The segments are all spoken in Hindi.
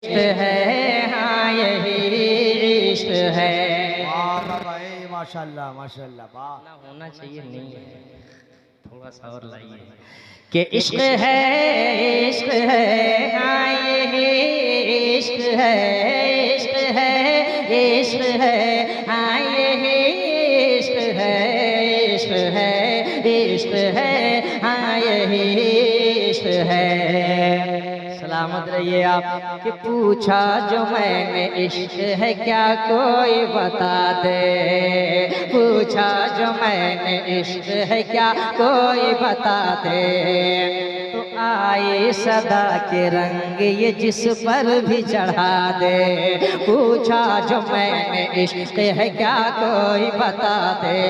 है, हाँ यही इश्क है। वाह भाई, माशाल्लाह माशाल्लाह, वाह। ना होना चाहिए, नहीं है, थोड़ा सा और लाइए कि इश्क है, हाँ यही इश्क है, इश्क है, इश्क है, हाँ यही इश्क है, इश्क है, इश्क है, हाँ यही इश्क है। सलामत रहिए आप। कि पूछा जो मैंने इश्क है क्या कोई बता दे, पूछा जो मैंने इश्क है क्या कोई बता दे, तो आए सदा के रंग ये जिस पर भी चढ़ा दे। पूछा जो मैंने इश्क है क्या कोई बता दे,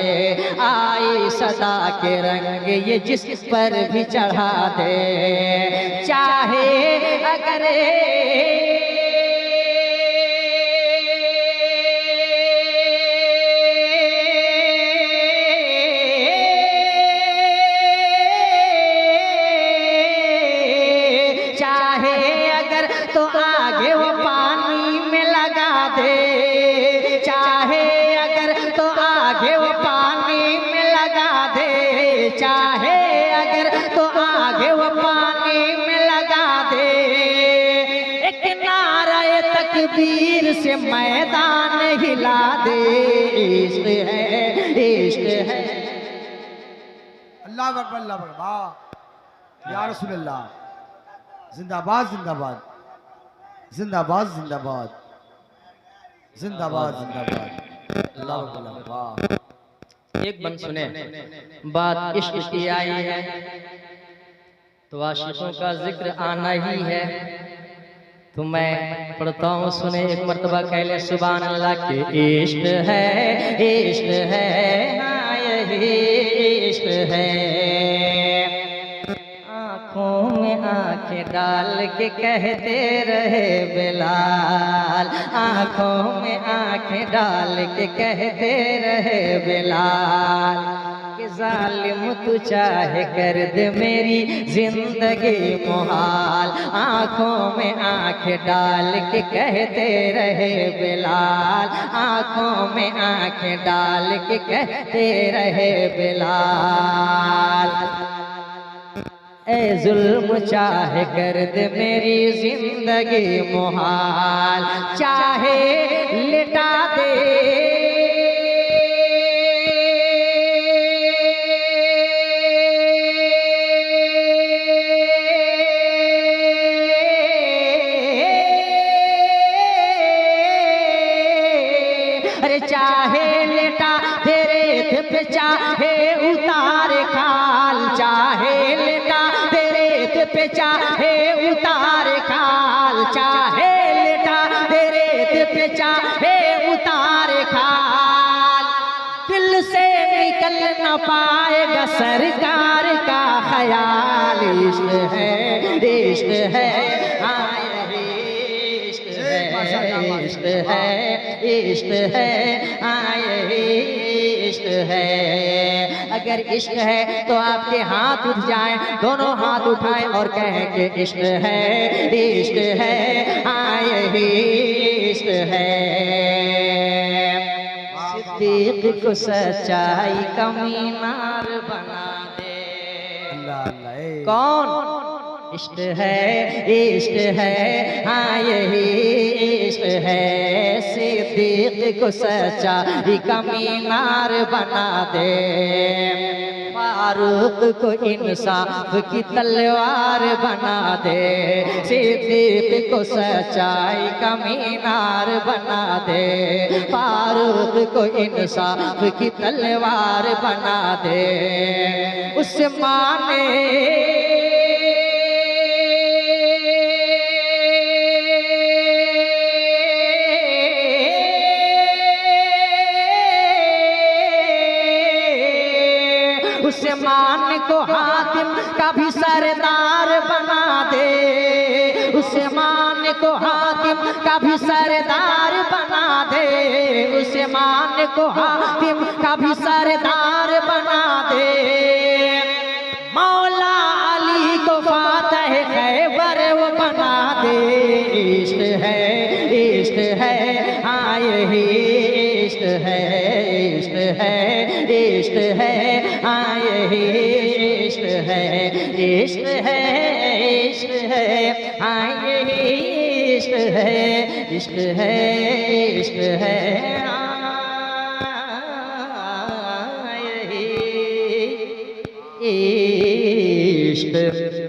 आए सदा के रंग ये जिस पर भी चढ़ा दे। चाहे अगर तो आगे वो पानी में लगा दे, चाहे अगर तो आगे वो पानी में लगा दे, चाहे अगर तो आगे वो पानी में लगा दे। एक नारे तकबीर से मैदान हिला दे। इश्क है, इश्क है। अल्लाह अकबर, अल्लाह अकबर, वाह या रसूल अल्लाह। जिंदाबाद जिंदाबाद जिंदाबाद जिंदाबाद जिंदाबाद जिंदाबाद, अल्लाह अकबर, वाह। एक बंद सुने, बात इश्क की आई है तो आशिकों का जिक्र आना ही है। तो मैं पढ़ता हूँ, सुने एक मर्तबा कह ले सुभान अल्लाह के। इश्क है, इश्क है, हाँ यही इश्क है। आँखों में आँखें डाल के कहते रहे बिलाल, आँखों में आँखें डाल के कहते रहे बिलाल कि जालिम तू चाहे कर दे मेरी जिंदगी मुहाल। आँखों में आँखें डाल के कहते रहे बिलाल, आँखों में आँखें डाल के कहते रहे बिलाल। ए जुल्म चाहे कर दे मेरी जिंदगी मुहाल, चाहे लिटा दे अरे चाहे लेटा तेरे पे, चाहे उतार खाल, चाहे लेटा तेरे पे, चाहे उतार खाल, चाहे लेटा तेरे पे, चाहे उतार खाल। दिल से निकल न पाएगा सरकार का ख्याल। इश्क है, इश्क है, हाँ इश्क है, इश्क है, इश्क है, हाँ इश्क है। अगर इश्क है तो आपके हाथ उठ जाएं, दोनों हाथ उठाएं और कहें कि इश्क है, इश्क है, हाँ यही इश्क है। सिद्दीक को सच्चाई का मीनार बना दे। अल्लाह अल्लाह, कौन? इश्क है, इश्क है, हाँ यही इश्क है। सिद्दीक को सच्चाई का मीनार बना दे, फारूक को इंसाफ की तलवार बना दे। सिद्दीक को सच्चाई का मीनार बना दे, फारूक को इंसाफ की तलवार बना दे। उस्मान उस्मान को हातिम का भी सरदार बना दे, उस्मान को हातिम का भी सरदार बना दे, उस्मान को हातिम का भी सरदार बना दे। मौला अली को फातह खैबर वो बना दे। इश्क है, है इश्क है हाँ यही इश्क है इश्क है इश्क है हाँ यही इश्क है इश्क है इश्क है हाँ यही इश्क